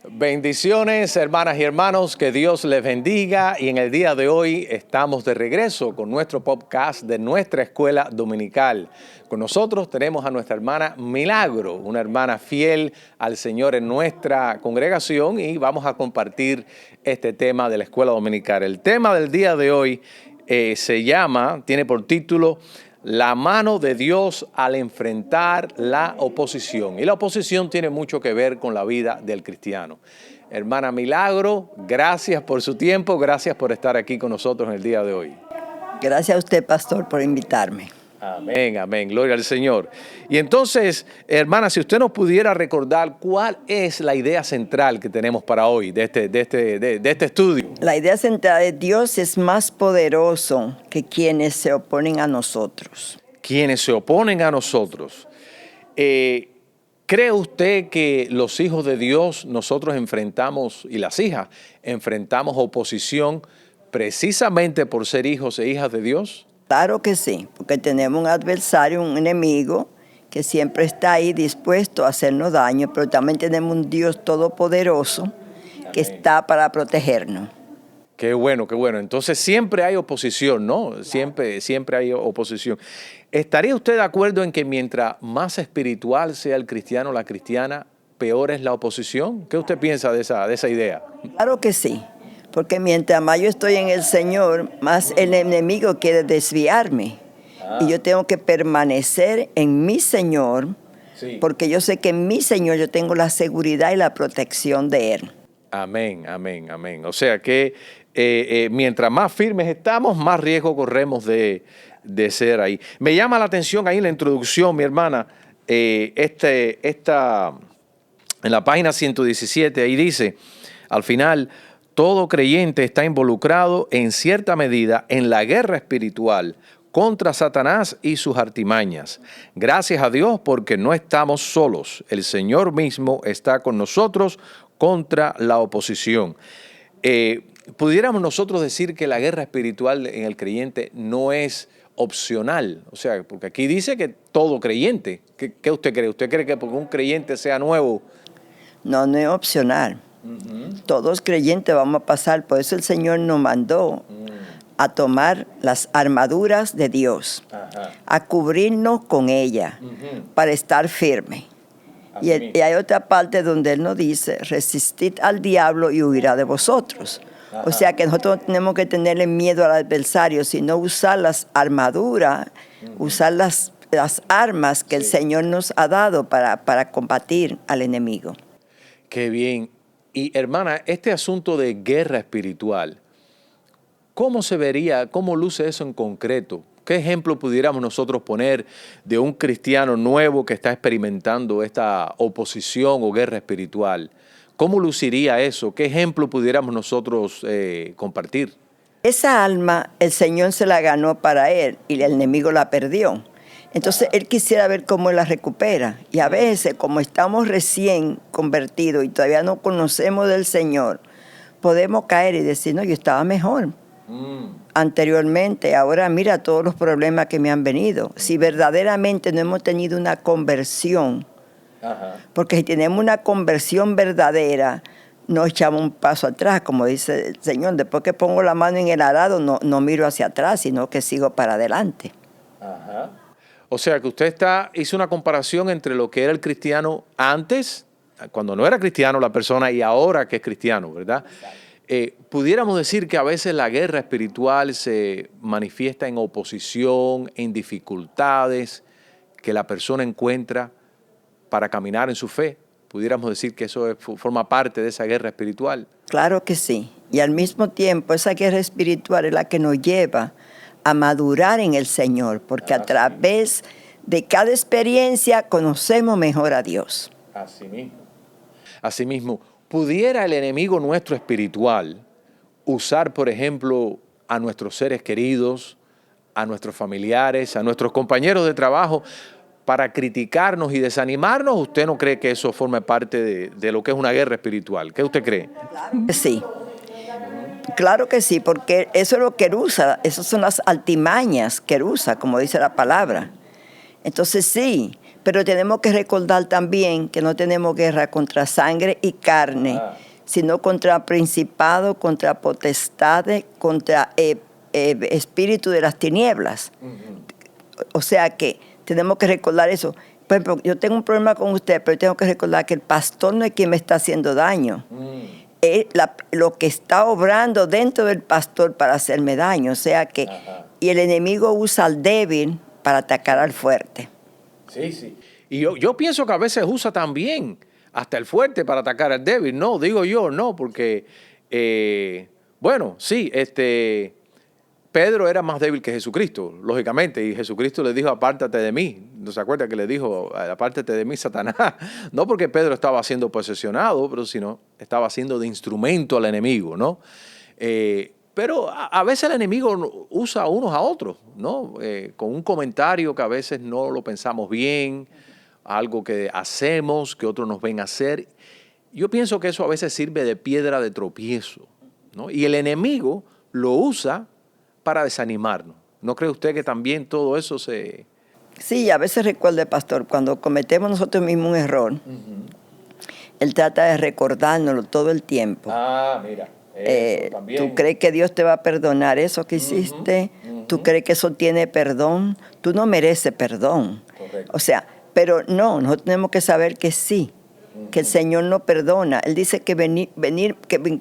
Bendiciones, hermanas y hermanos, que Dios les bendiga. Y en el día de hoy estamos de regreso con nuestro podcast de nuestra escuela dominical. Con nosotros tenemos a nuestra hermana Milagro, una hermana fiel al Señor en nuestra congregación, y vamos a compartir este tema de la escuela dominical. El tema del día de hoy tiene por título La mano de Dios al enfrentar la oposición. Y la oposición tiene mucho que ver con la vida del cristiano. Hermana Milagro, gracias por su tiempo, gracias por estar aquí con nosotros en el día de hoy. Gracias a usted, pastor, por invitarme. Amén, amén, gloria al Señor. Y entonces, hermana, si usted nos pudiera recordar cuál es la idea central que tenemos para hoy de este estudio. La idea central de Dios es más poderoso que quienes se oponen a nosotros. Quienes se oponen a nosotros. ¿Cree usted que los hijos de Dios nosotros enfrentamos, y las hijas, enfrentamos oposición precisamente por ser hijos e hijas de Dios? Claro que sí, porque tenemos un adversario, un enemigo, que siempre está ahí dispuesto a hacernos daño, pero también tenemos un Dios todopoderoso que está para protegernos. Qué bueno, qué bueno. Entonces siempre hay oposición, ¿no? Siempre hay oposición. ¿Estaría usted de acuerdo en que mientras más espiritual sea el cristiano o la cristiana, peor es la oposición? ¿Qué usted piensa de esa idea? Claro que sí, porque mientras más yo estoy en el Señor, más el enemigo quiere desviarme. Y yo tengo que permanecer en mi Señor, porque yo sé que en mi Señor yo tengo la seguridad y la protección de Él. Amén, amén, amén. O sea que mientras más firmes estamos, más riesgo corremos de ser ahí. Me llama la atención ahí en la introducción, mi hermana, en la página 117, ahí dice, al final, todo creyente está involucrado en cierta medida en la guerra espiritual contra Satanás y sus artimañas. Gracias a Dios porque no estamos solos. El Señor mismo está con nosotros contra la oposición. Pudiéramos nosotros decir que la guerra espiritual en el creyente no es opcional. O sea, porque aquí dice que todo creyente. ¿Qué usted cree? ¿Usted cree que porque un creyente sea nuevo? No, no es opcional. Todos creyentes vamos a pasar, por eso el Señor nos mandó a tomar las armaduras de Dios, a cubrirnos con ella, para estar firme. Y hay otra parte donde Él nos dice, resistid al diablo y huirá de vosotros. O sea que nosotros no tenemos que tenerle miedo al adversario, sino usar las armaduras, usar las armas que el Señor nos ha dado para combatir al enemigo. Qué bien. Y hermana, este asunto de guerra espiritual, ¿cómo se vería, cómo luce eso en concreto? ¿Qué ejemplo pudiéramos nosotros poner de un cristiano nuevo que está experimentando esta oposición o guerra espiritual? ¿Cómo luciría eso? ¿Qué ejemplo pudiéramos nosotros compartir? Esa alma el Señor se la ganó para Él y el enemigo la perdió. Entonces Él quisiera ver cómo Él la recupera. Y a veces, como estamos recién convertidos y todavía no conocemos del Señor, podemos caer y decir, no, yo estaba mejor anteriormente, ahora mira todos los problemas que me han venido. Si verdaderamente no hemos tenido una conversión, porque si tenemos una conversión verdadera, no echamos un paso atrás, como dice el Señor. Después que pongo la mano en el arado, no miro hacia atrás, sino que sigo para adelante. O sea que usted hizo una comparación entre lo que era el cristiano antes, cuando no era cristiano la persona, y ahora que es cristiano, ¿verdad? Pudiéramos decir que a veces la guerra espiritual se manifiesta en oposición, en dificultades que la persona encuentra para caminar en su fe. Pudiéramos decir que eso forma parte de esa guerra espiritual. Claro que sí. Y al mismo tiempo esa guerra espiritual es la que nos lleva a madurar en el Señor, porque a través de cada experiencia conocemos mejor a Dios. Así mismo. Así mismo. ¿Pudiera el enemigo nuestro espiritual usar, por ejemplo, a nuestros seres queridos, a nuestros familiares, a nuestros compañeros de trabajo para criticarnos y desanimarnos? ¿Usted no cree que eso forme parte de lo que es una guerra espiritual? ¿Qué usted cree? Sí. Claro que sí, porque eso es lo que él usa, esas son las altimañas que él usa, como dice la palabra. Entonces sí, Pero tenemos que recordar también que no tenemos guerra contra sangre y carne, sino contra principados, contra potestades, contra espíritu de las tinieblas. O sea que tenemos que recordar eso. Por ejemplo, yo tengo un problema con usted, pero tengo que recordar que el pastor no es quien me está haciendo daño. Es lo que está obrando dentro del pastor para hacerme daño. O sea que, y el enemigo usa al débil para atacar al fuerte. Sí, sí. Y yo pienso que a veces usa también hasta el fuerte para atacar al débil. No, digo yo, no, porque, bueno, sí, Pedro era más débil que Jesucristo, lógicamente, y Jesucristo le dijo, apártate de mí. ¿No se acuerda que le dijo, apártate de mí, Satanás? No porque Pedro estaba siendo posesionado, pero sino estaba siendo de instrumento al enemigo, ¿no? Pero a veces el enemigo usa unos a otros, ¿no? Con un comentario que a veces no lo pensamos bien, algo que hacemos, que otros nos ven hacer. Yo pienso que eso a veces sirve de piedra de tropiezo, ¿no? Y el enemigo lo usa para desanimarnos. ¿No cree usted que también todo eso se...? Sí, a veces recuerda, pastor, cuando cometemos nosotros mismos un error, Él trata de recordárnoslo todo el tiempo. Mira. ¿Tú crees que Dios te va a perdonar eso que hiciste? ¿Tú crees que eso tiene perdón? Tú no mereces perdón. Correcto. O sea, pero no, nosotros tenemos que saber que sí, que el Señor nos perdona. Él dice que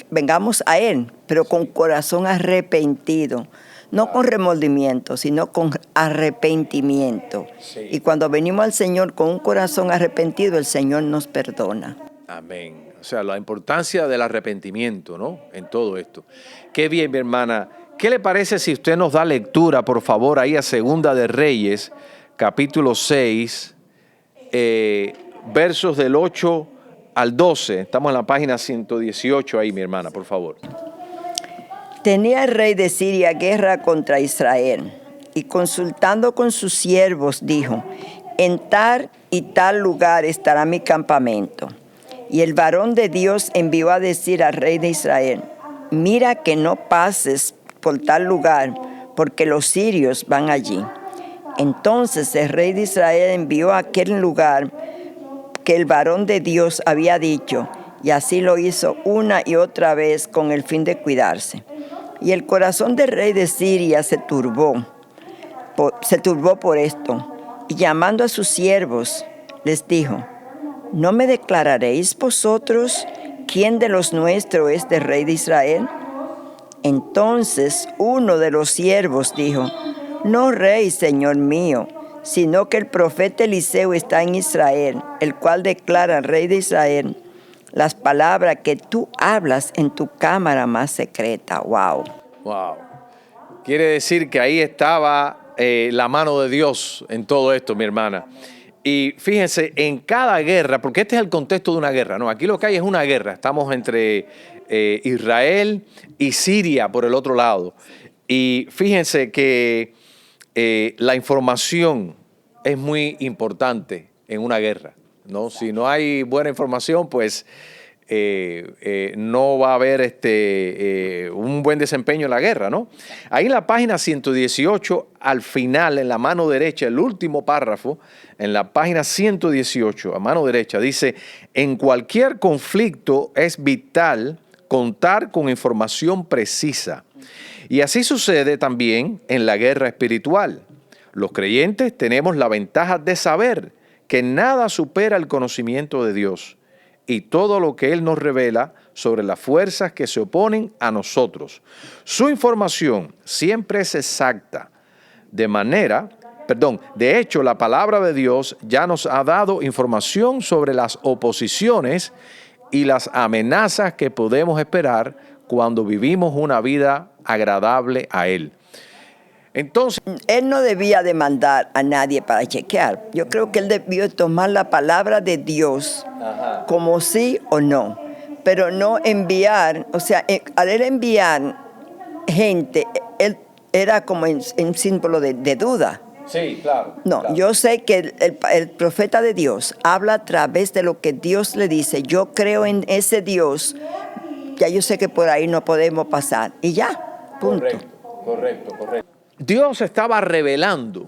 vengamos a Él, pero con corazón arrepentido. No con remordimiento, sino con arrepentimiento. Sí. Y cuando venimos al Señor con un corazón arrepentido, el Señor nos perdona. Amén. O sea, la importancia del arrepentimiento, ¿no? En todo esto. Qué bien, mi hermana. ¿Qué le parece si usted nos da lectura, por favor, ahí a Segunda de Reyes, capítulo 6, versos del 8 al 12? Estamos en la página 118 ahí, mi hermana, por favor. Tenía el rey de Siria guerra contra Israel, y consultando con sus siervos dijo, en tal y tal lugar estará mi campamento. Y el varón de Dios envió a decir al rey de Israel, mira que no pases por tal lugar, porque los sirios van allí. Entonces el rey de Israel envió a aquel lugar que el varón de Dios había dicho, y así lo hizo una y otra vez con el fin de cuidarse. Y el corazón del rey de Siria se turbó por esto, y llamando a sus siervos, les dijo, ¿no me declararéis vosotros quién de los nuestros es del rey de Israel? Entonces uno de los siervos dijo, no rey, señor mío, sino que el profeta Eliseo está en Israel, el cual declara al rey de Israel las palabras que tú hablas en tu cámara más secreta. Wow. Wow. Quiere decir que ahí estaba la mano de Dios en todo esto, mi hermana. Y fíjense, en cada guerra, porque este es el contexto de una guerra, ¿no? Aquí lo que hay es una guerra. Estamos entre Israel y Siria por el otro lado. Y fíjense que la información es muy importante en una guerra, ¿no? Si no hay buena información, pues no va a haber un buen desempeño en la guerra, ¿no? Ahí en la página 118, al final, en la mano derecha, el último párrafo, en la página 118, a mano derecha, dice, en cualquier conflicto es vital contar con información precisa. Y así sucede también en la guerra espiritual. Los creyentes tenemos la ventaja de saber que nada supera el conocimiento de Dios y todo lo que Él nos revela sobre las fuerzas que se oponen a nosotros. Su información siempre es exacta, de hecho, la palabra de Dios ya nos ha dado información sobre las oposiciones y las amenazas que podemos esperar cuando vivimos una vida agradable a Él. Entonces, Él no debía demandar a nadie para chequear. Yo creo que él debió tomar la palabra de Dios como sí o no, pero no enviar, o sea, al él enviar gente, él era como en símbolo de duda. sí, claro. No, claro. Yo sé que el profeta de Dios habla a través de lo que Dios le dice. Yo creo en ese Dios, ya yo sé que por ahí no podemos pasar. Y ya, punto. Correcto. Dios estaba revelando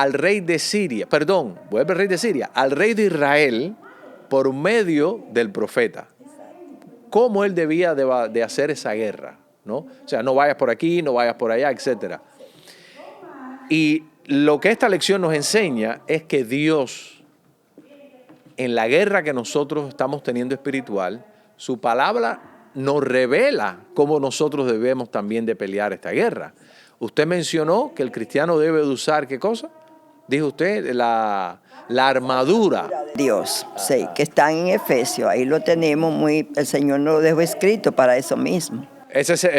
al rey de Siria, perdón, vuelve el rey de Siria, al rey de Israel por medio del profeta. ¿Cómo él debía de hacer esa guerra? ¿No? O sea, no vayas por aquí, no vayas por allá, etc. Y lo que esta lección nos enseña es que Dios, en la guerra que nosotros estamos teniendo espiritual, su palabra nos revela cómo nosotros debemos también de pelear esta guerra. Usted mencionó que el cristiano debe de usar, ¿qué cosa? Dijo usted, la armadura. Dios, sí, que está en Efesios, ahí lo tenemos el Señor nos lo dejó escrito para eso mismo.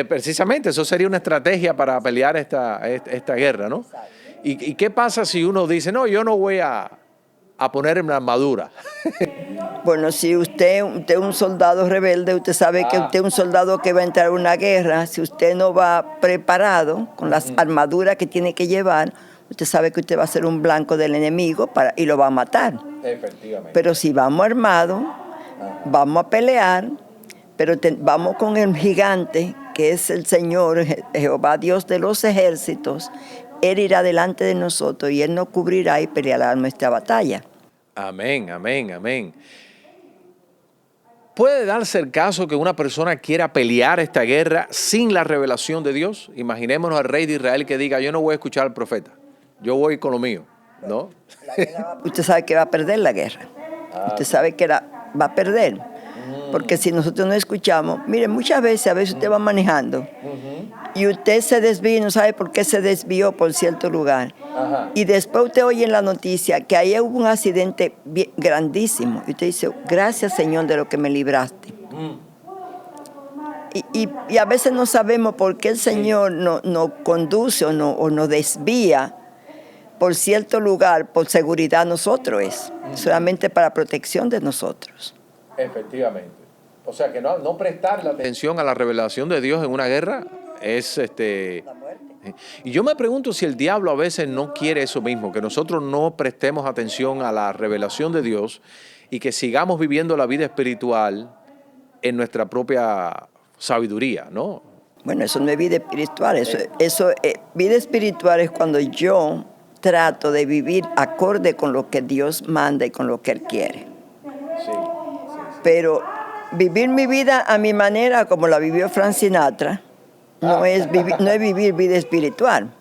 Precisamente, eso sería una estrategia para pelear esta guerra, ¿no? ¿Y qué pasa si uno dice, no, yo no voy a ponerme la armadura? Bueno, si usted es un soldado rebelde, usted sabe que usted es un soldado que va a entrar a una guerra, si usted no va preparado con las armaduras que tiene que llevar, usted sabe que usted va a ser un blanco del enemigo y lo va a matar. Efectivamente. Pero si vamos armados, vamos a pelear, pero vamos con el gigante, que es el Señor, Jehová Dios de los ejércitos. Él irá delante de nosotros y Él nos cubrirá y peleará nuestra batalla. Amén, amén, amén. ¿Puede darse el caso que una persona quiera pelear esta guerra sin la revelación de Dios? Imaginémonos al rey de Israel que diga, yo no voy a escuchar al profeta, yo voy con lo mío, ¿no? Usted sabe que va a perder la guerra. Usted sabe que va a perder. Porque si nosotros no escuchamos, mire, muchas veces, a veces usted va manejando y usted se desvía y no sabe por qué se desvió por cierto lugar. Y después usted oye en la noticia que ahí hubo un accidente grandísimo. Y usted dice, gracias Señor de lo que me libraste. Y a veces no sabemos por qué el Señor nos conduce o nos desvía por cierto lugar, por seguridad nosotros solamente para protección de nosotros. Efectivamente. O sea que no prestarle atención a la revelación de Dios en una guerra es La muerte. Y yo me pregunto si el diablo a veces no quiere eso mismo, que nosotros no prestemos atención a la revelación de Dios y que sigamos viviendo la vida espiritual en nuestra propia sabiduría, ¿no? Bueno, eso no es vida espiritual. Vida espiritual es cuando yo trato de vivir acorde con lo que Dios manda y con lo que Él quiere. Sí. Pero vivir mi vida a mi manera, como la vivió Frank Sinatra, no es vivir vida espiritual.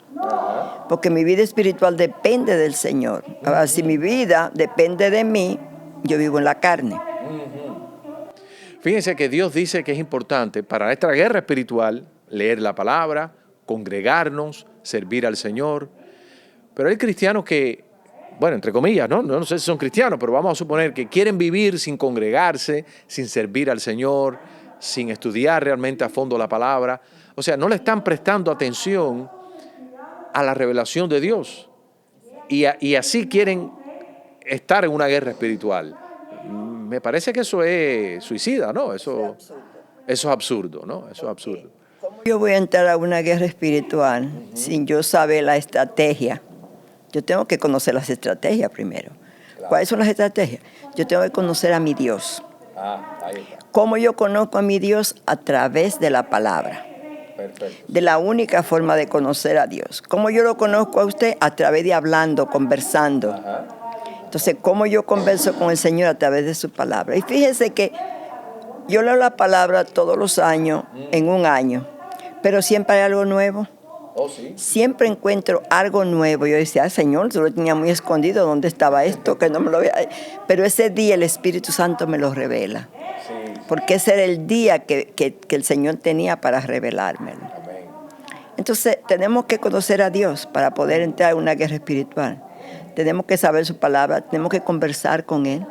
Porque mi vida espiritual depende del Señor. Ahora, si mi vida depende de mí, yo vivo en la carne. Fíjense que Dios dice que es importante para nuestra guerra espiritual leer la palabra, congregarnos, servir al Señor. Pero hay cristianos que, bueno, entre comillas, no sé si son cristianos, pero vamos a suponer que quieren vivir sin congregarse, sin servir al Señor, sin estudiar realmente a fondo la palabra. O sea, no le están prestando atención a la revelación de Dios. Y así quieren estar en una guerra espiritual. Me parece que eso es suicida, ¿no? Eso es absurdo, ¿no? Eso es absurdo. ¿Cómo yo voy a entrar a una guerra espiritual sin yo saber la estrategia? Yo tengo que conocer las estrategias primero. Claro. ¿Cuáles son las estrategias? Yo tengo que conocer a mi Dios. Ahí está. ¿Cómo yo conozco a mi Dios? A través de la palabra. Perfecto. De la única forma de conocer a Dios. ¿Cómo yo lo conozco a usted? A través de hablando, conversando. Entonces, ¿cómo yo converso con el Señor? A través de su palabra. Y fíjese que yo leo la palabra todos los años, en un año, pero siempre hay algo nuevo. Oh, ¿sí? Siempre encuentro algo nuevo. Yo decía, Señor, yo lo tenía muy escondido. ¿Dónde estaba esto? Que no me lo veía. Pero ese día el Espíritu Santo me lo revela. Sí. Porque ese era el día que el Señor tenía para revelármelo. Amén. Entonces, tenemos que conocer a Dios para poder entrar en una guerra espiritual. Tenemos que saber su palabra, tenemos que conversar con Él.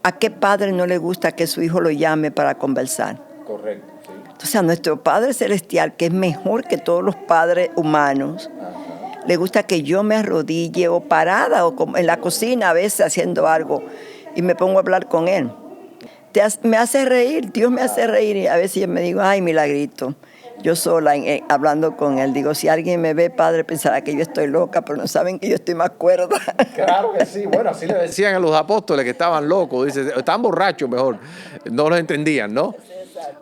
¿A qué padre no le gusta que su hijo lo llame para conversar? Correcto. Entonces a nuestro Padre Celestial, que es mejor que todos los padres humanos, le gusta que yo me arrodille o parada o en la cocina a veces haciendo algo y me pongo a hablar con Él. Me hace reír, Dios me hace reír y a veces yo me digo, ay, milagrito. Yo sola hablando con Él, digo, si alguien me ve, Padre, pensará que yo estoy loca, pero no saben que yo estoy más cuerda. Claro que sí, bueno, así le decían a los apóstoles que estaban locos, dice, estaban borrachos mejor, no los entendían, ¿no?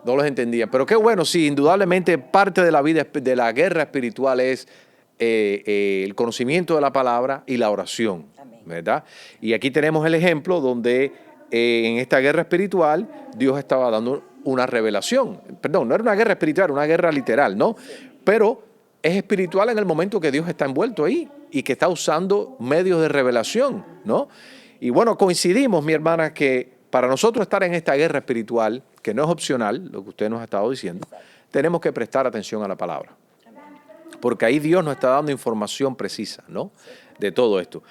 No los entendían, pero qué bueno, sí, indudablemente parte de la vida, de la guerra espiritual es el conocimiento de la palabra y la oración, ¿verdad? Y aquí tenemos el ejemplo donde en esta guerra espiritual Dios estaba dando una revelación. Perdón, no era una guerra espiritual, era una guerra literal, ¿no? Pero es espiritual en el momento que Dios está envuelto ahí y que está usando medios de revelación, ¿no? Y bueno, coincidimos, mi hermana, que para nosotros estar en esta guerra espiritual, que no es opcional, lo que usted nos ha estado diciendo, tenemos que prestar atención a la palabra. Porque ahí Dios nos está dando información precisa, ¿no? De todo esto.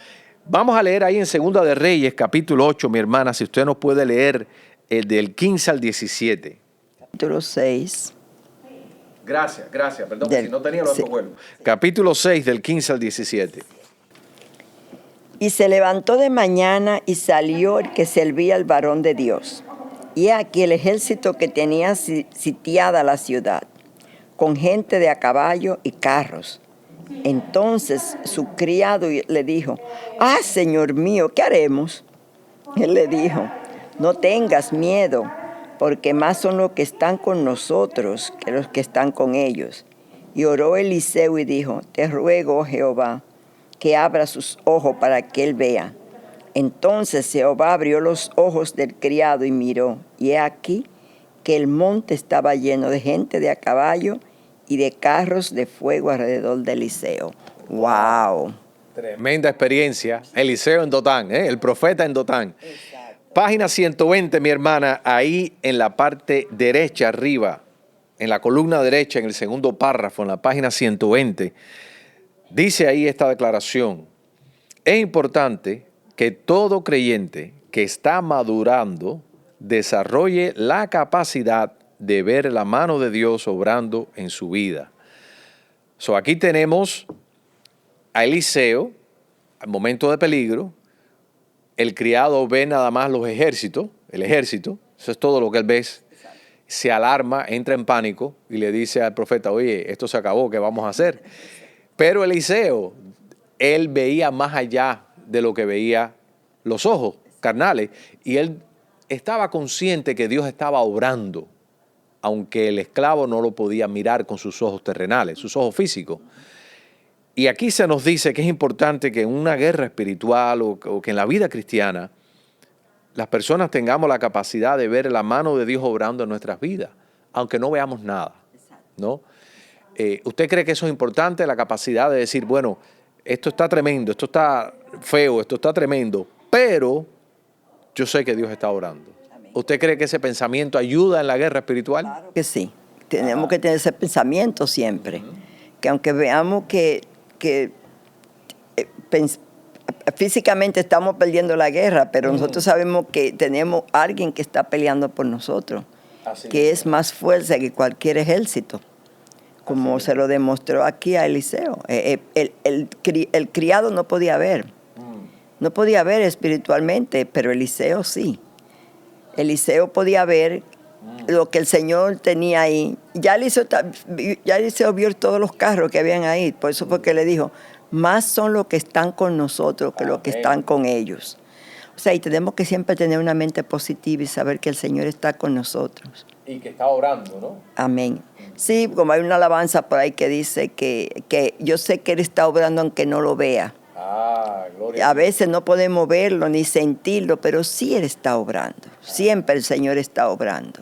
Vamos a leer ahí en Segunda de Reyes, capítulo 8, mi hermana, si usted nos puede leer el del 15 al 17. Capítulo 6. Gracias, perdón, si no tenía los otros vuelos. Capítulo 6, del 15 al 17. Y se levantó de mañana y salió el que servía al varón de Dios. Y aquí el ejército que tenía sitiada la ciudad, con gente de a caballo y carros. Entonces su criado le dijo: «Ah, Señor mío, ¿qué haremos?» Él le dijo: «No tengas miedo, porque más son los que están con nosotros que los que están con ellos». Y oró Eliseo y dijo: «Te ruego, oh Jehová, que abra sus ojos para que él vea». Entonces Jehová abrió los ojos del criado y miró, y he aquí que el monte estaba lleno de gente de a caballo y de carros de fuego alrededor de Eliseo. ¡Wow! Tremenda experiencia. Eliseo en Dotán, el profeta en Dotán. Exacto. Página 120, mi hermana, ahí en la parte derecha arriba, en la columna derecha, en el segundo párrafo, en la página 120, dice ahí esta declaración: es importante que todo creyente que está madurando desarrolle la capacidad de ver la mano de Dios obrando en su vida. Aquí tenemos a Eliseo, al momento de peligro. El criado ve nada más el ejército, eso es todo lo que él ve. Se alarma, entra en pánico y le dice al profeta: oye, esto se acabó, ¿qué vamos a hacer? Pero Eliseo, él veía más allá de lo que veía los ojos carnales, y él estaba consciente que Dios estaba obrando, aunque el esclavo no lo podía mirar con sus ojos terrenales, sus ojos físicos. Y aquí se nos dice que es importante que en una guerra espiritual o que en la vida cristiana las personas tengamos la capacidad de ver la mano de Dios obrando en nuestras vidas, aunque no veamos nada, ¿no? ¿Usted cree que eso es importante, la capacidad de decir, bueno, esto está tremendo, esto está feo, esto está tremendo, pero yo sé que Dios está obrando? ¿Usted cree que ese pensamiento ayuda en la guerra espiritual? Claro que sí. Tenemos que tener ese pensamiento siempre. Que aunque veamos que físicamente estamos perdiendo la guerra, pero nosotros sabemos que tenemos a alguien que está peleando por nosotros, que es más fuerza que cualquier ejército, como se lo demostró aquí a Eliseo. El criado no podía ver. No podía ver espiritualmente, pero Eliseo sí. Eliseo podía ver lo que el Señor tenía ahí. Ya Eliseo vio todos los carros que habían ahí. Por eso fue que le dijo: más son los que están con nosotros que los que están con ellos. O sea, y tenemos que siempre tener una mente positiva y saber que el Señor está con nosotros. Y que está orando, ¿no? Amén. Sí, como hay una alabanza por ahí que dice que yo sé que Él está obrando aunque no lo vea. Gloria. A veces no podemos verlo ni sentirlo, pero sí Él está obrando. Siempre el Señor está obrando.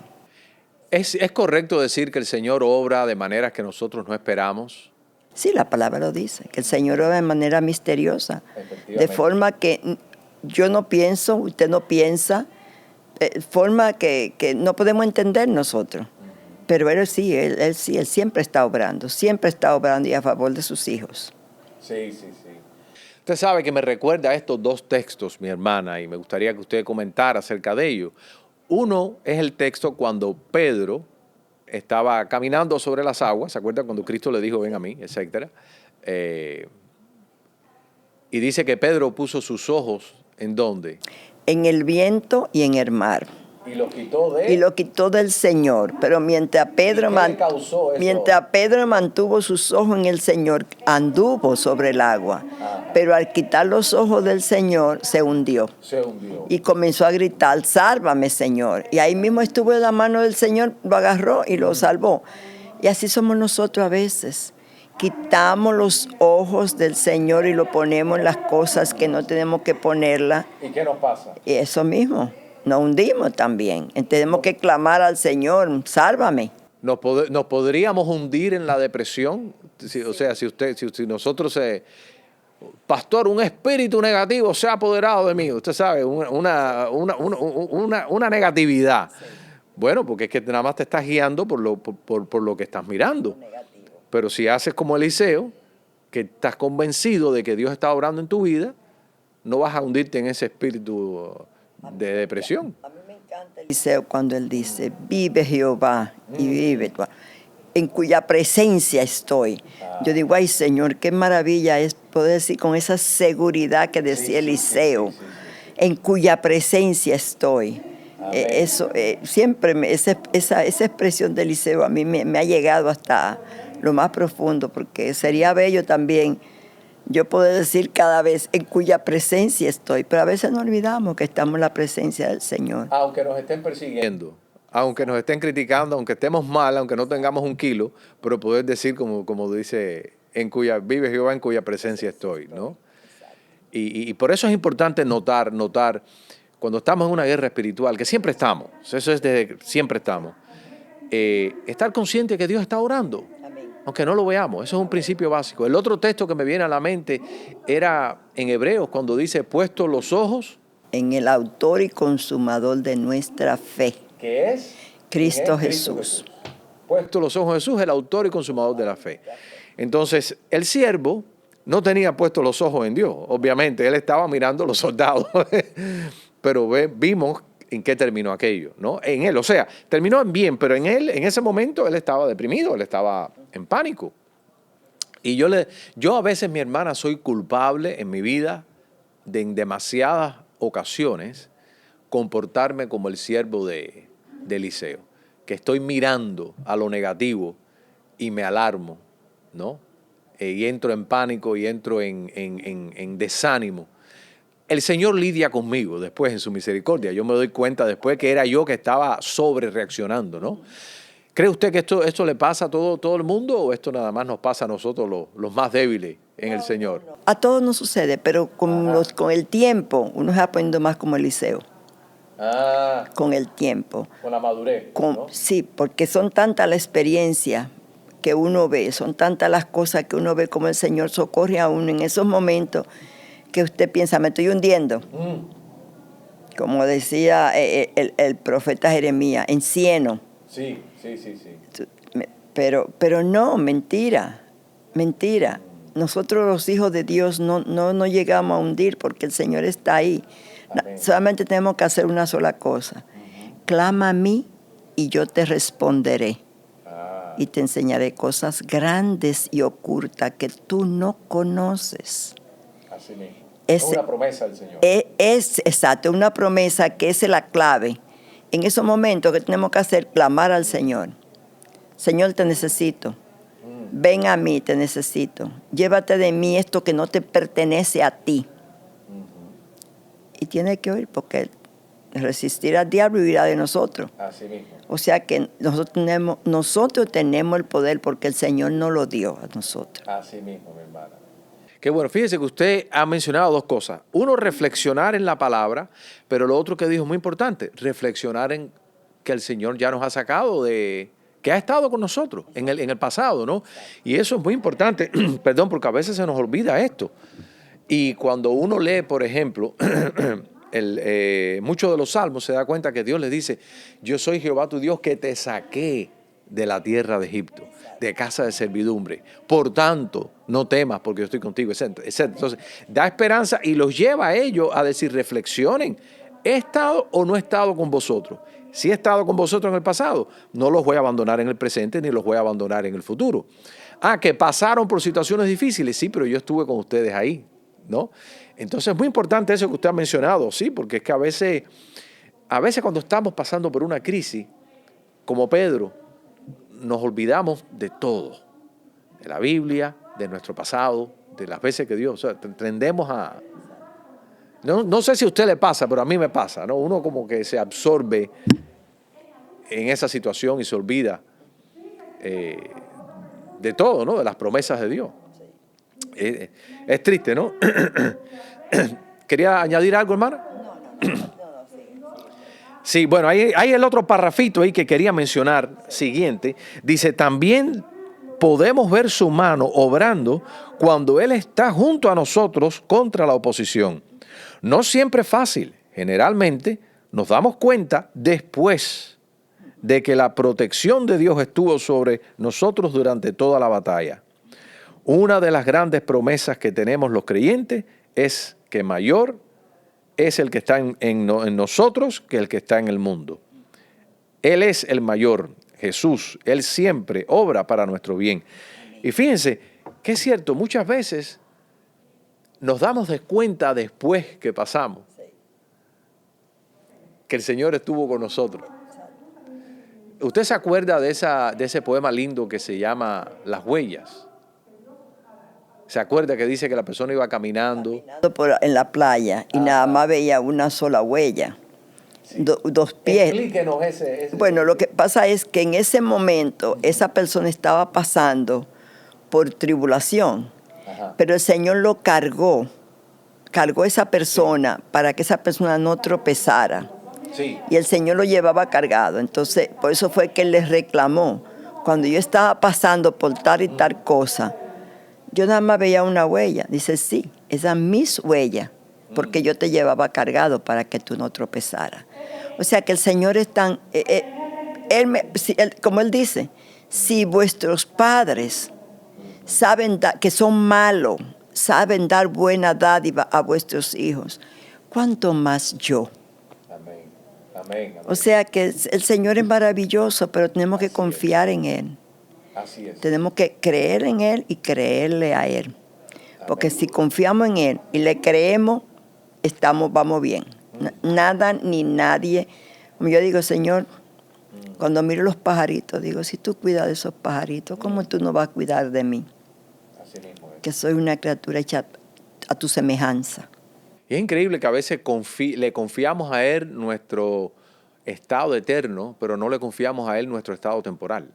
¿Es correcto decir que el Señor obra de maneras que nosotros no esperamos? Sí, la palabra lo dice, que el Señor obra de manera misteriosa, de forma que yo no pienso, usted no piensa, forma que no podemos entender nosotros. Pero Él sí, Él siempre está obrando y a favor de sus hijos. Sí. Usted sabe que me recuerda a estos dos textos, mi hermana, y me gustaría que usted comentara acerca de ellos. Uno es el texto cuando Pedro estaba caminando sobre las aguas, ¿se acuerda cuando Cristo le dijo, ven a mí, etcétera? Y dice que Pedro puso sus ojos, ¿en dónde? En el viento y en el mar. Y lo quitó del Señor. Pero mientras Pedro mantuvo sus ojos en el Señor, anduvo sobre el agua. Pero al quitar los ojos del Señor, se hundió. Y comenzó a gritar: sálvame, Señor. Y ahí mismo estuvo en la mano del Señor, lo agarró y lo salvó. Y así somos nosotros a veces, quitamos los ojos del Señor y lo ponemos en las cosas que no tenemos que ponerla. ¿Y qué nos pasa? Y eso mismo, nos hundimos también. Tenemos que clamar al Señor, sálvame. ¿Nos podríamos hundir en la depresión? O sea, si nosotros, pastor, un espíritu negativo se ha apoderado de mí, usted sabe, una negatividad. Sí. Bueno, porque es que nada más te estás guiando por lo que estás mirando. Pero si haces como Eliseo, que estás convencido de que Dios está obrando en tu vida, no vas a hundirte en ese espíritu de depresión. A mí me encanta Eliseo cuando él dice, vive Jehová y vive tú, en cuya presencia estoy. Yo digo, ay Señor, qué maravilla es poder decir con esa seguridad que decía Eliseo, en cuya presencia estoy. Eso siempre esa expresión de Eliseo a mí me ha llegado hasta lo más profundo, porque sería bello también yo poder decir cada vez en cuya presencia estoy, pero a veces nos olvidamos que estamos en la presencia del Señor. Aunque nos estén persiguiendo, aunque nos estén criticando, aunque estemos mal, aunque no tengamos un kilo, pero poder decir como dice, vive Jehová en cuya presencia estoy, ¿no? Y por eso es importante notar cuando estamos en una guerra espiritual, que siempre estamos, eso es desde siempre estamos, estar consciente de que Dios está orando, aunque no lo veamos. Eso es un principio básico. El otro texto que me viene a la mente era en Hebreos, cuando dice, puesto los ojos en el autor y consumador de nuestra fe, que es Cristo Jesús. Puesto los ojos en Jesús, el autor y consumador de la fe. Entonces, el siervo no tenía puesto los ojos en Dios. Obviamente, él estaba mirando a los soldados. Pero vimos en qué terminó aquello, ¿no? En él, o sea, terminó en bien, pero en él, en ese momento, él estaba deprimido, él estaba en pánico. Y yo a veces, mi hermana, soy culpable en mi vida de en demasiadas ocasiones comportarme como el siervo de Eliseo, que estoy mirando a lo negativo y me alarmo, ¿no? Y entro en pánico y entro en desánimo. El Señor lidia conmigo después en su misericordia. Yo me doy cuenta después que era yo que estaba sobre reaccionando, ¿no? ¿Cree usted que esto le pasa a todo el mundo o esto nada más nos pasa a nosotros los más débiles en el Señor? A todos nos sucede, pero con el tiempo uno se va poniendo más como Eliseo. Con el tiempo. Con la madurez, ¿no? Sí, porque son tantas las experiencias que uno ve, son tantas las cosas que uno ve como el Señor socorre a uno en esos momentos que usted piensa, me estoy hundiendo. Como decía el profeta Jeremías, en cieno. Sí. Pero no, mentira. Nosotros los hijos de Dios no llegamos a hundir porque el Señor está ahí. Solamente tenemos que hacer una sola cosa. Clama a mí y yo te responderé. Y te enseñaré cosas grandes y ocultas que tú no conoces. Así mismo. Es una promesa del Señor. Exacto, una promesa que es la clave. En esos momentos que tenemos que hacer, clamar al Señor. Señor, te necesito. Ven a mí, te necesito. Llévate de mí esto que no te pertenece a ti. Y tiene que oír, porque resistir al diablo huirá de nosotros. Así mismo. O sea que nosotros tenemos el poder porque el Señor nos lo dio a nosotros. Así mismo, mi hermana. Qué bueno, fíjese que usted ha mencionado dos cosas. Uno, reflexionar en la palabra, pero lo otro que dijo muy importante, reflexionar en que el Señor ya nos ha sacado que ha estado con nosotros en el pasado, ¿no? Y eso es muy importante, perdón, porque a veces se nos olvida esto. Y cuando uno lee, por ejemplo, muchos de los salmos, se da cuenta que Dios le dice, yo soy Jehová tu Dios que te saqué de la tierra de Egipto, de casa de servidumbre. Por tanto, no temas porque yo estoy contigo, etc. Entonces, da esperanza y los lleva a ellos a decir, reflexionen, ¿he estado o no he estado con vosotros? Si he estado con vosotros en el pasado, no los voy a abandonar en el presente ni los voy a abandonar en el futuro. Que pasaron por situaciones difíciles, sí, pero yo estuve con ustedes ahí, ¿no? Entonces es muy importante eso que usted ha mencionado, sí, porque es que a veces cuando estamos pasando por una crisis, como Pedro, nos olvidamos de todo, de la Biblia, de nuestro pasado, de las veces que Dios, o sea, tendemos a... No sé si a usted le pasa, pero a mí me pasa, ¿no? Uno como que se absorbe en esa situación y se olvida de de todo, ¿no? De las promesas de Dios. Es triste, ¿no? ¿Quería añadir algo, hermana? Sí, bueno, hay el otro parrafito ahí que quería mencionar, siguiente. Dice, también podemos ver su mano obrando cuando Él está junto a nosotros contra la oposición. No siempre es fácil. Generalmente nos damos cuenta después de que la protección de Dios estuvo sobre nosotros durante toda la batalla. Una de las grandes promesas que tenemos los creyentes es que mayor es el que está en nosotros que el que está en el mundo. Él es el mayor, Jesús. Él siempre obra para nuestro bien. Y fíjense que es cierto, muchas veces nos damos de cuenta después que pasamos que el Señor estuvo con nosotros. ¿Usted se acuerda de ese poema lindo que se llama Las Huellas? ¿Se acuerda que dice que la persona iba caminando en la playa y nada más veía una sola huella? Sí. Dos pies. Explíquenos ese. Bueno, lo que pasa es que en ese momento esa persona estaba pasando por tribulación, pero el Señor lo cargó a esa persona para que esa persona no tropezara. Sí. Y el Señor lo llevaba cargado. Entonces, por eso fue que Él les reclamó. Cuando yo estaba pasando por tal y tal cosa, yo nada más veía una huella. Dice, sí, esa es mis huella, porque yo te llevaba cargado para que tú no tropezaras. O sea que el Señor es tan... como Él dice, si vuestros padres saben que son malos, saben dar buena dádiva a vuestros hijos, ¿cuánto más yo? Amén. Amén. Amén. O sea que el Señor es maravilloso, pero tenemos que confiar en Él. Así es. Tenemos que creer en Él y creerle a Él. Porque si confiamos en Él y le creemos, vamos bien. Nada ni nadie. Como yo digo, Señor, cuando miro los pajaritos, digo, si tú cuidas de esos pajaritos, ¿cómo tú no vas a cuidar de mí? Así mismo es. Que soy una criatura hecha a tu semejanza. Y es increíble que a veces le confiamos a Él nuestro estado eterno, pero no le confiamos a Él nuestro estado temporal.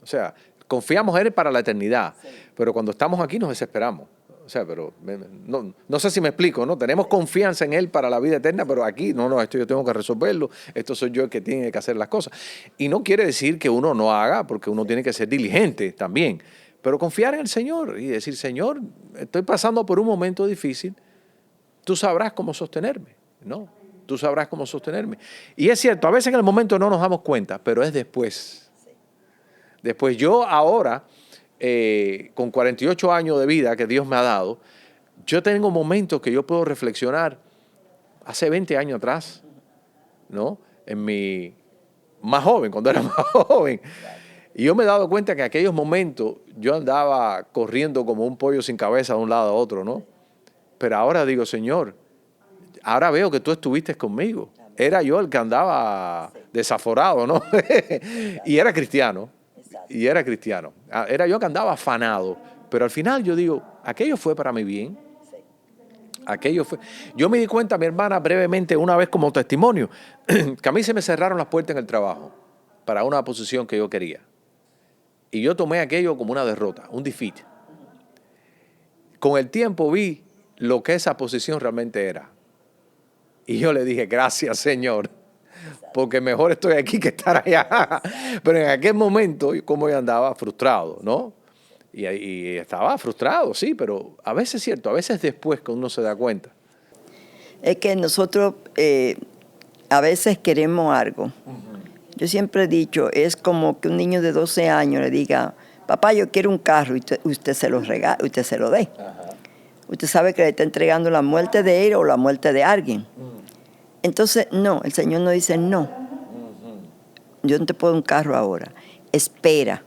O sea, confiamos en Él para la eternidad, pero cuando estamos aquí nos desesperamos. O sea, pero no sé si me explico, ¿no? Tenemos confianza en Él para la vida eterna, pero aquí, esto yo tengo que resolverlo, esto soy yo el que tiene que hacer las cosas. Y no quiere decir que uno no haga, porque uno tiene que ser diligente también, pero confiar en el Señor y decir, Señor, estoy pasando por un momento difícil, tú sabrás cómo sostenerme, ¿no? Tú sabrás cómo sostenerme. Y es cierto, a veces en el momento no nos damos cuenta, pero es después. Después yo ahora, con 48 años de vida que Dios me ha dado, yo tengo momentos que yo puedo reflexionar hace 20 años atrás, ¿no? En mi más joven, cuando era más joven. Y yo me he dado cuenta que en aquellos momentos yo andaba corriendo como un pollo sin cabeza de un lado a otro, ¿no? Pero ahora digo, Señor, ahora veo que tú estuviste conmigo. Era yo el que andaba desaforado, ¿no? Y era cristiano. Y era cristiano. Era yo que andaba afanado. Pero al final yo digo, aquello fue para mi bien. Aquello fue. Yo me di cuenta, mi hermana, brevemente, una vez como testimonio, que a mí se me cerraron las puertas en el trabajo para una posición que yo quería. Y yo tomé aquello como una derrota, un defeat. Con el tiempo vi lo que esa posición realmente era. Y yo le dije, gracias, Señor, porque mejor estoy aquí que estar allá. Pero en aquel momento, como yo andaba frustrado, ¿no? Y estaba frustrado, sí, pero a veces es cierto, a veces después que uno se da cuenta. Es que nosotros a veces queremos algo. Yo siempre he dicho, es como que un niño de 12 años le diga, papá, yo quiero un carro, y usted se lo regala, usted se lo dé. Ajá. Usted sabe que le está entregando la muerte de él o la muerte de alguien. Entonces, no, el Señor nos dice, no, yo no te puedo dar un carro ahora, espera.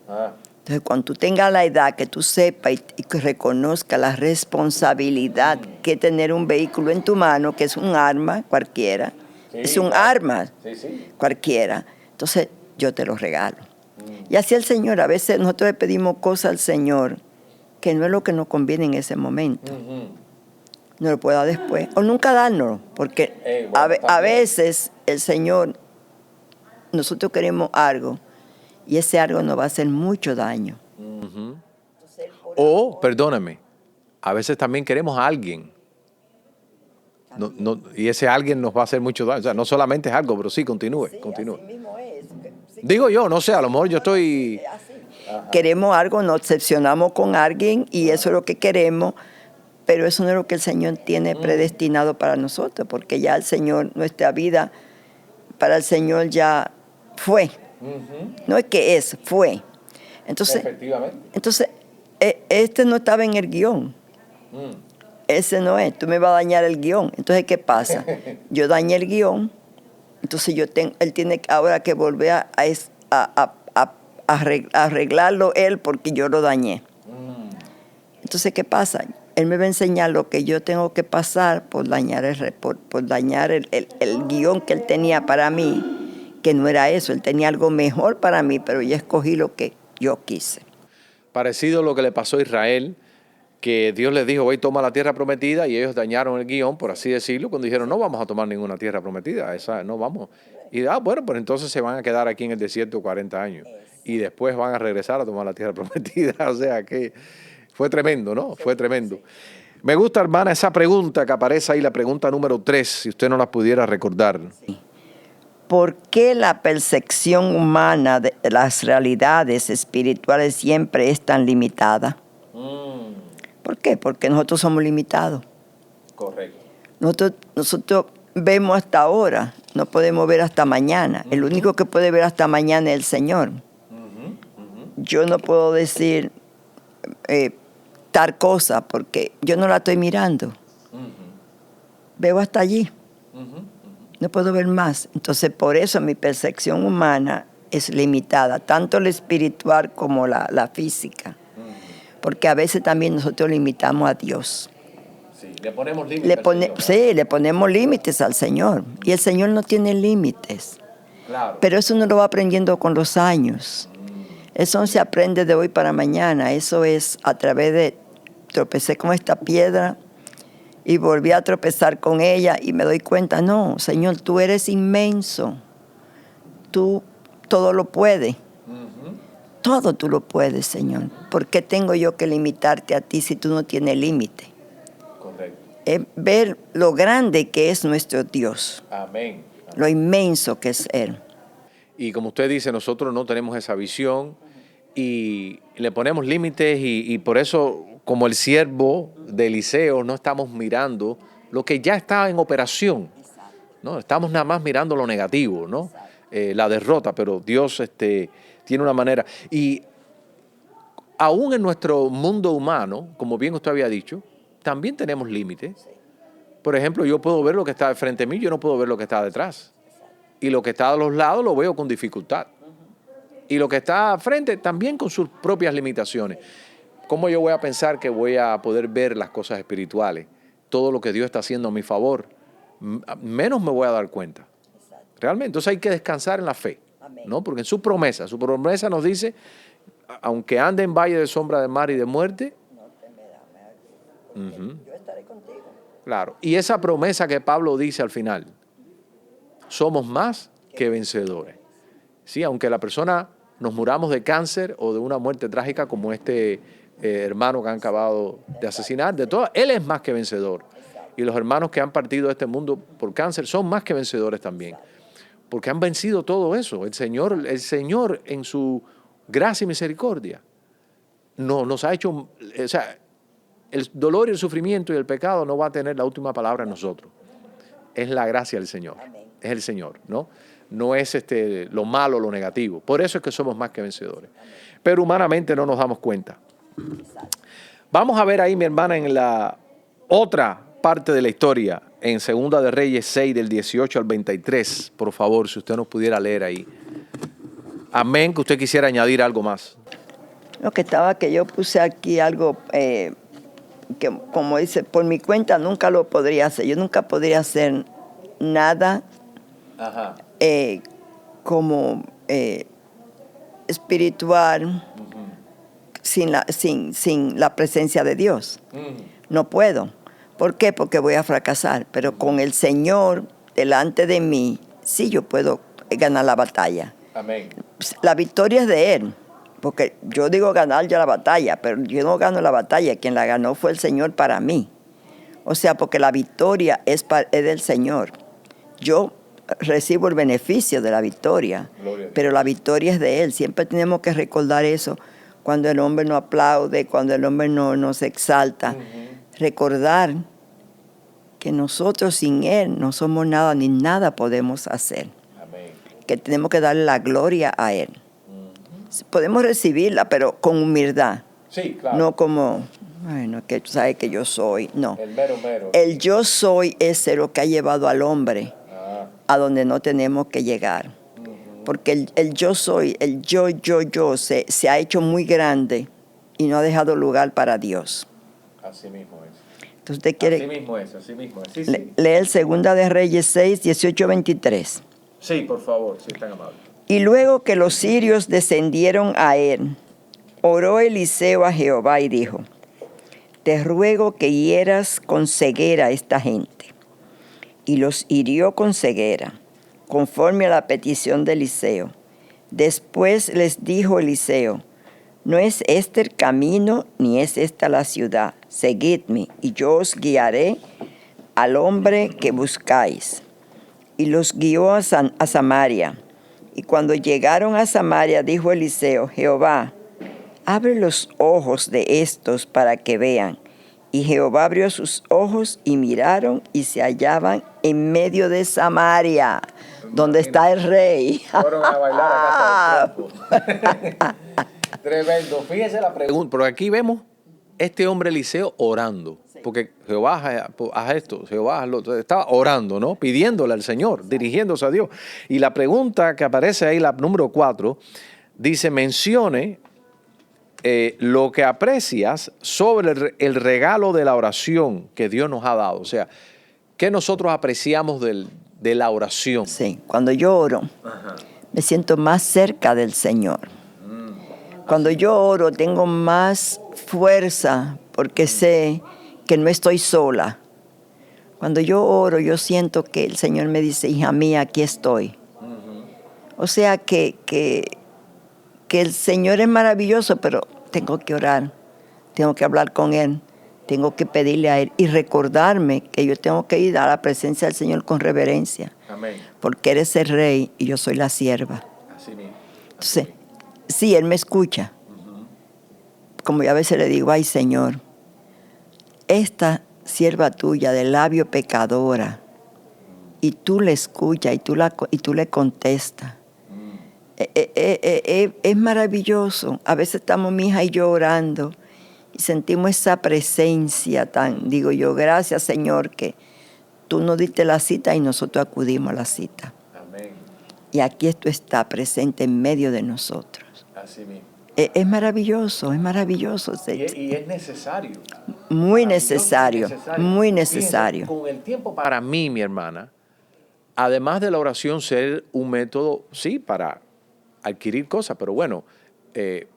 Entonces, cuando tú tengas la edad, que tú sepas y que reconozcas la responsabilidad que tener un vehículo en tu mano, que es un arma cualquiera, sí, es un arma cualquiera, entonces yo te lo regalo. Y así el Señor, a veces nosotros le pedimos cosas al Señor que no es lo que nos conviene en ese momento. No lo puede dar después, o nunca dárnoslo, porque a veces el Señor, nosotros queremos algo, y ese algo nos va a hacer mucho daño. O, perdóname, a veces también queremos a alguien. Y ese alguien nos va a hacer mucho daño. O sea, no solamente es algo, pero sí, continúe. Así mismo es. Sí. Digo yo, no sé, a lo mejor yo estoy... Queremos algo, nos obsesionamos con alguien y eso es lo que queremos, pero eso no es lo que el Señor tiene predestinado para nosotros, porque ya el Señor, nuestra vida para el Señor ya fue. No es que fue. Entonces, este no estaba en el guión. Ese no es, tú me vas a dañar el guión. Entonces, ¿qué pasa? Yo dañé el guión, entonces él tiene ahora que volver a arreglarlo él porque yo lo dañé. Entonces, ¿qué pasa? Él me va a enseñar lo que yo tengo que pasar por dañar el guión que él tenía para mí, que no era eso. Él tenía algo mejor para mí, pero yo escogí lo que yo quise. Parecido a lo que le pasó a Israel, que Dios les dijo, voy, toma la tierra prometida, y ellos dañaron el guión, por así decirlo, cuando dijeron, no vamos a tomar ninguna tierra prometida, esa no vamos. Y bueno, pues entonces se van a quedar aquí en el desierto 40 años. Y después van a regresar a tomar la tierra prometida. O sea que fue tremendo, ¿no? Fue tremendo. Me gusta, hermana, esa pregunta que aparece ahí, la pregunta número 3, si usted no la pudiera recordar. Sí. ¿Por qué la percepción humana de las realidades espirituales siempre es tan limitada? ¿Por qué? Porque nosotros somos limitados. Correcto. Nosotros vemos hasta ahora, no podemos ver hasta mañana. El único que puede ver hasta mañana es el Señor. Yo no puedo decir tal cosa porque yo no la estoy mirando. Veo hasta allí. No puedo ver más. Entonces, por eso mi percepción humana es limitada, tanto la espiritual como la física. Porque a veces también nosotros limitamos a Dios. Sí, le ponemos límites al Señor, ¿no? Sí, le ponemos límites al Señor. Y el Señor no tiene límites. Claro. Pero eso uno lo va aprendiendo con los años. Eso no se aprende de hoy para mañana. Eso es a través de... Tropecé con esta piedra y volví a tropezar con ella y me doy cuenta, no, Señor, tú eres inmenso. Tú todo lo puedes. Todo tú lo puedes, Señor. ¿Por qué tengo yo que limitarte a ti si tú no tienes límite? Correcto. Es ver lo grande que es nuestro Dios. Amén. Lo inmenso que es Él. Y como usted dice, nosotros no tenemos esa visión y le ponemos límites y por eso, como el siervo de Eliseo, no estamos mirando lo que ya está en operación, ¿no? Estamos nada más mirando lo negativo, ¿no? La derrota, pero Dios tiene una manera. Y aún en nuestro mundo humano, como bien usted había dicho, también tenemos límites. Por ejemplo, yo puedo ver lo que está de frente a mí, yo no puedo ver lo que está detrás. Y lo que está a los lados lo veo con dificultad. Y lo que está a frente también con sus propias limitaciones. ¿Cómo yo voy a pensar que voy a poder ver las cosas espirituales? Todo lo que Dios está haciendo a mi favor, menos me voy a dar cuenta. Realmente, entonces hay que descansar en la fe, ¿no? Porque en su promesa nos dice, aunque ande en valle de sombra de mar y de muerte, yo estaré contigo. Claro, y esa promesa que Pablo dice al final, somos más que vencedores. Sí, aunque la persona nos muramos de cáncer o de una muerte trágica como este hermano que han acabado de asesinar, de todo, él es más que vencedor. Y los hermanos que han partido de este mundo por cáncer son más que vencedores también. Porque han vencido todo eso. El Señor en su gracia y misericordia nos ha hecho, o sea, el dolor y el sufrimiento y el pecado no va a tener la última palabra en nosotros. Es la gracia del Señor. Es el Señor, ¿no? No es lo malo, lo negativo. Por eso es que somos más que vencedores. Pero humanamente no nos damos cuenta. Vamos a ver ahí, mi hermana, en la otra parte de la historia, en Segunda de Reyes 6, del 18 al 23. Por favor, si usted nos pudiera leer ahí. Amén, que usted quisiera añadir algo más. Lo que estaba, que yo puse aquí algo que, como dice, por mi cuenta nunca lo podría hacer. Yo nunca podría hacer nada como espiritual sin la presencia de Dios. No puedo. ¿Por qué? Porque voy a fracasar. Pero con el Señor delante de mí, sí yo puedo ganar la batalla. Amén. La victoria es de Él. porque yo digo ganar ya la batalla, pero yo no gano la batalla, quien la ganó fue el Señor para mí. O sea, porque la victoria es del Señor. Yo recibo el beneficio de la victoria, pero la victoria es de Él. Siempre tenemos que recordar eso cuando el hombre no aplaude, cuando el hombre no se exalta. Recordar que nosotros sin Él no somos nada ni nada podemos hacer. Amén. Que tenemos que darle la gloria a Él. Podemos recibirla, pero con humildad. Sí, claro. No como, bueno, que tú sabes que yo soy. No. El mero mero. El yo soy es lo que ha llevado al hombre a donde no tenemos que llegar. Porque el yo soy, el yo, se ha hecho muy grande y no ha dejado lugar para Dios. Así mismo es. Entonces usted quiere... Así mismo es. Sí, sí. Lee el 2 de Reyes 6, 18, 23. Sí, por favor, si es tan amable. Y luego que los sirios descendieron a él, oró Eliseo a Jehová y dijo: te ruego que hieras con ceguera a esta gente. Y los hirió con ceguera, conforme a la petición de Eliseo. Después les dijo Eliseo: no es este el camino, ni es esta la ciudad. Seguidme, y yo os guiaré al hombre que buscáis. Y los guió a Samaria. Y cuando llegaron a Samaria, dijo Eliseo: Jehová, abre los ojos de estos para que vean. Y Jehová abrió sus ojos y miraron y se hallaban en medio de Samaria, donde está el rey. Fueron a bailar a casa del trompo. Tremendo. Fíjese la pregunta. Pero aquí vemos este hombre Eliseo orando. Porque Jehová haz esto, Jehová haz lo otro. Estaba orando, ¿no? Pidiéndole al Señor, dirigiéndose a Dios. Y la pregunta que aparece ahí, la número 4, dice: mencione lo que aprecias sobre el regalo de la oración que Dios nos ha dado. O sea, ¿qué nosotros apreciamos de la oración? Sí, cuando yo oro, me siento más cerca del Señor. Cuando yo oro, tengo más fuerza porque sé que no estoy sola. Cuando yo oro, yo siento que el Señor me dice: hija mía, aquí estoy. O sea que el Señor es maravilloso, pero tengo que orar, tengo que hablar con Él, tengo que pedirle a Él y recordarme que yo tengo que ir a la presencia del Señor con reverencia. Amén. Porque Él es el Rey y yo soy la sierva. Así mismo. Entonces, sí, Él me escucha. Como yo a veces le digo: ay, Señor, esta sierva tuya de labio pecadora, y tú le escuchas y tú le contestas. Es maravilloso. A veces estamos mi hija y yo orando y sentimos esa presencia tan, digo yo, gracias Señor que tú nos diste la cita y nosotros acudimos a la cita. Amén. Y aquí esto está presente en medio de nosotros. Así mismo. Es maravilloso, es maravilloso. Y es necesario. Muy necesario, muy necesario. Fíjense, con el tiempo para mí, mi hermana, además de la oración ser un método, sí, para adquirir cosas, pero bueno,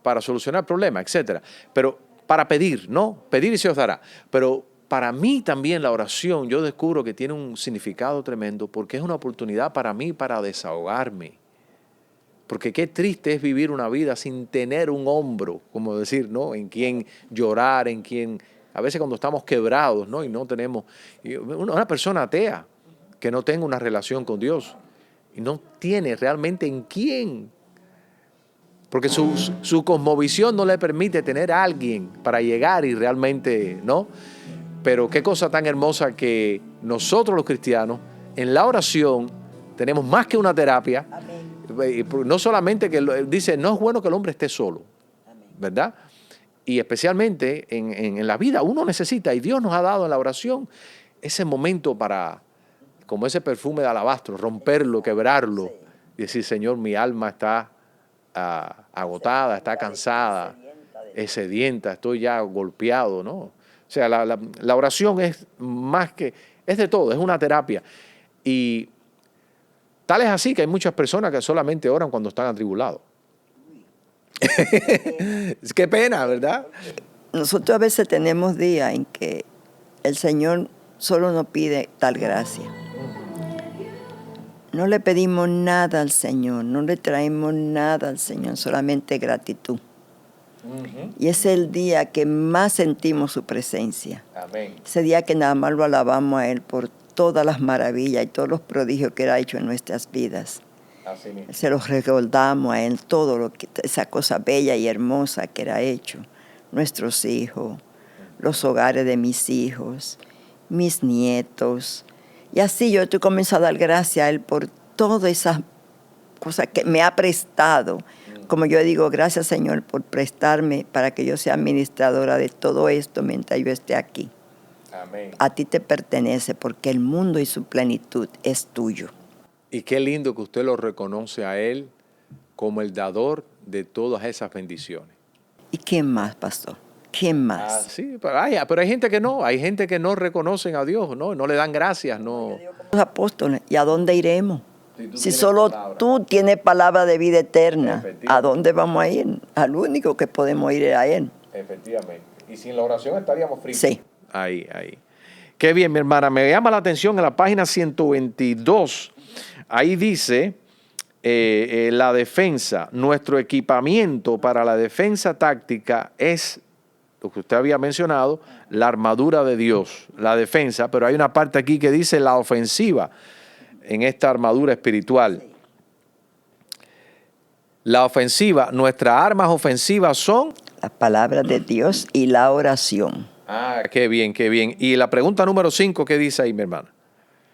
para solucionar problemas, etcétera. Pero para pedir, ¿no? Pedir y se os dará. Pero para mí también la oración, yo descubro que tiene un significado tremendo porque es una oportunidad para mí para desahogarme. Porque qué triste es vivir una vida sin tener un hombro, como decir, ¿no? En quien llorar, en quien, a veces cuando estamos quebrados, ¿no? Y no tenemos, una persona atea que no tenga una relación con Dios y no tiene realmente en quién. Porque su cosmovisión no le permite tener a alguien para llegar y realmente, ¿no? Pero qué cosa tan hermosa que nosotros los cristianos, en la oración, tenemos más que una terapia. Amén. No solamente que dice, no es bueno que el hombre esté solo, ¿verdad? Y especialmente en la vida uno necesita, y Dios nos ha dado en la oración ese momento para, como ese perfume de alabastro, romperlo, quebrarlo, y decir: Señor, mi alma está agotada, está cansada, es sedienta, estoy ya golpeado, ¿no? O sea, la oración es más que, es de todo, es una terapia. Y tal es así que hay muchas personas que solamente oran cuando están atribulados. Qué pena, ¿verdad? Nosotros a veces tenemos días en que el Señor solo nos pide tal gracia. No le pedimos nada al Señor, no le traemos nada al Señor, solamente gratitud. Y es el día que más sentimos su presencia. Amén. Ese día que nada más lo alabamos a Él por todas las maravillas y todos los prodigios que Él ha hecho en nuestras vidas. Así mismo. Se los recordamos a Él, todo lo que, esa cosa bella y hermosa que Él ha hecho. Nuestros hijos, los hogares de mis hijos, mis nietos. Y así yo estoy comenzando a dar gracias a Él por todas esas cosas que me ha prestado. Como yo digo, gracias Señor por prestarme para que yo sea administradora de todo esto mientras yo esté aquí. Amén. A ti te pertenece porque el mundo y su plenitud es tuyo. Y qué lindo que usted lo reconoce a Él como el dador de todas esas bendiciones. ¿Y quién más, pastor? ¿Quién más? Sí, pero hay gente que no. Hay gente que no reconocen a Dios, no le dan gracias. No. Los apóstoles, ¿y a dónde iremos? tú Si tienes solo palabra. tú tienes palabra de vida eterna, Efectivamente. ¿a dónde vamos a ir? Al único que podemos ir es a Él. Efectivamente. Y sin la oración estaríamos fritos. Sí. Ahí. Qué bien, mi hermana. Me llama la atención en la página 122. Ahí dice la defensa. Nuestro equipamiento para la defensa táctica es lo que usted había mencionado, la armadura de Dios, la defensa, pero hay una parte aquí que dice la ofensiva en esta armadura espiritual. La ofensiva, nuestras armas ofensivas son... Las palabras de Dios y la oración. Qué bien, qué bien. Y la pregunta número 5, ¿qué dice ahí, mi hermana?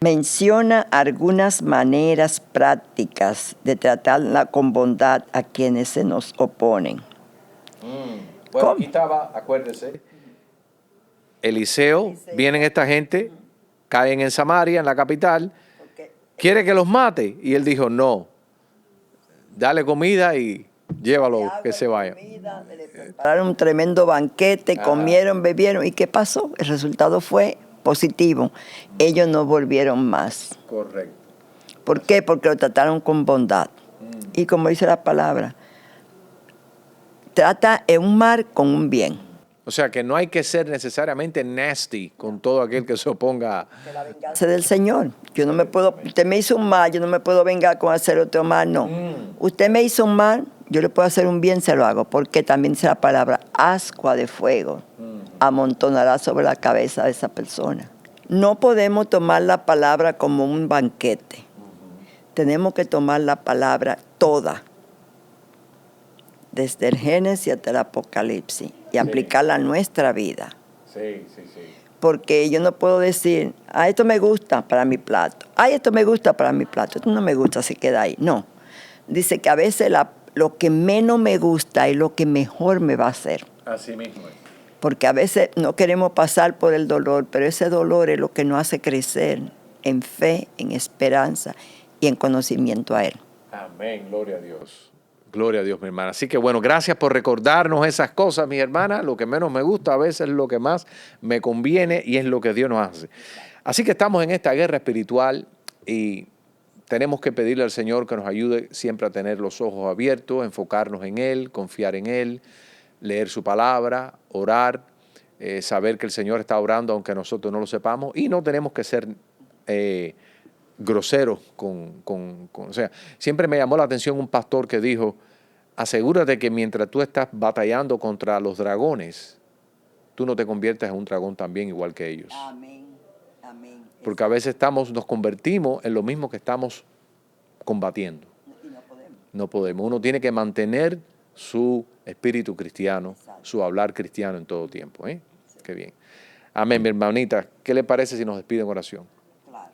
Menciona algunas maneras prácticas de tratarla con bondad a quienes se nos oponen. Bueno, ¿Cómo? aquí estaba, acuérdese, Eliseo, vienen esta gente, caen en Samaria, en la capital, quiere que los mate. Y él dijo, no, dale comida y llévalo, que se vaya. Prepararon un tremendo banquete, comieron, bebieron. ¿Y qué pasó? El resultado fue positivo. Ellos no volvieron más. Correcto. ¿Por qué? Porque lo trataron con bondad. Y como dice la palabra, trata en un mal con un bien. O sea, que no hay que ser necesariamente nasty con todo aquel que se oponga. La venganza del Señor. Yo no me puedo, usted me hizo un mal, yo no me puedo vengar con hacer otro mal, no. Usted me hizo un mal, yo le puedo hacer un bien, se lo hago. Porque también dice la palabra, ascua de fuego amontonará sobre la cabeza de esa persona. No podemos tomar la palabra como un banquete. Tenemos que tomar la palabra toda, desde el Génesis hasta el Apocalipsis, y aplicarla a nuestra vida. Sí. Porque yo no puedo decir, esto me gusta para mi plato, esto me gusta para mi plato, esto no me gusta, se queda ahí. No. Dice que a veces lo que menos me gusta es lo que mejor me va a hacer. Así mismo es. Porque a veces no queremos pasar por el dolor, pero ese dolor es lo que nos hace crecer en fe, en esperanza y en conocimiento a Él. Amén, gloria a Dios. Gloria a Dios, mi hermana. Así que bueno, gracias por recordarnos esas cosas, mi hermana. Lo que menos me gusta a veces es lo que más me conviene y es lo que Dios nos hace. Así que estamos en esta guerra espiritual y tenemos que pedirle al Señor que nos ayude siempre a tener los ojos abiertos, enfocarnos en Él, confiar en Él, leer su palabra, orar, saber que el Señor está orando aunque nosotros no lo sepamos, y no tenemos que ser groseros o sea, siempre me llamó la atención un pastor que dijo, asegúrate que mientras tú estás batallando contra los dragones, tú no te conviertas en un dragón también igual que ellos. Amén. Porque a veces nos convertimos en lo mismo que estamos combatiendo. Y no podemos. No podemos. Uno tiene que mantener su espíritu cristiano, su hablar cristiano en todo tiempo. Qué bien. Amén, mi hermanita. ¿Qué le parece si nos despide en oración? Claro.